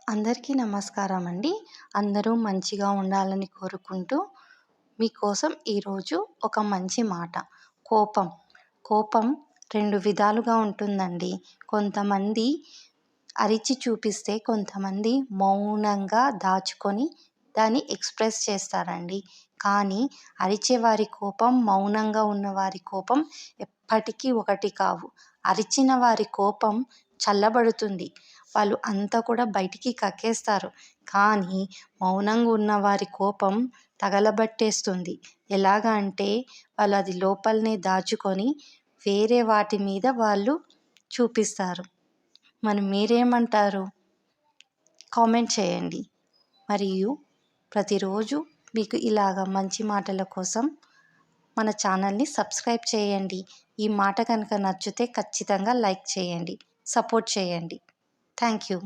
అందరికీ నమస్కారం అండి. అందరూ మంచిగా ఉండాలని కోరుకుంటూ మీకోసం ఈరోజు ఒక మంచి మాట. కోపం. కోపం 2 విధాలుగా ఉంటుందండి. కొంతమంది అరిచి చూపిస్తే, కొంతమంది మౌనంగా దాచుకొని దాన్ని ఎక్స్‌ప్రెస్ చేస్తారండి. కానీ అరిచేవారి కోపం, మౌనంగా ఉన్నవారి కోపం ఎప్పటికీ ఒకటి కావు. అరిచిన వారి కోపం చల్లబడుతుంది. వాళ్ళు అంతా కూడా బయటికి కక్కేస్తారు. కానీ మౌనంగా ఉన్నవారి కోపం తగలబట్టేస్తుంది. ఎలాగా అంటే వాళ్ళు అది లోపలనే దాచుకొని వేరే వాటి మీద వాళ్ళు చూపిస్తారు. మరి మీరేమంటారు? కామెంట్ చేయండి. మరియు ప్రతిరోజు మీకు ఇలాగ మంచి మాటల కోసం మన ఛానల్ని సబ్స్క్రైబ్ చేయండి. ఈ మాట కనుక నచ్చితే ఖచ్చితంగా లైక్ చేయండి. సపోర్ట్ చేయండి. Thank you.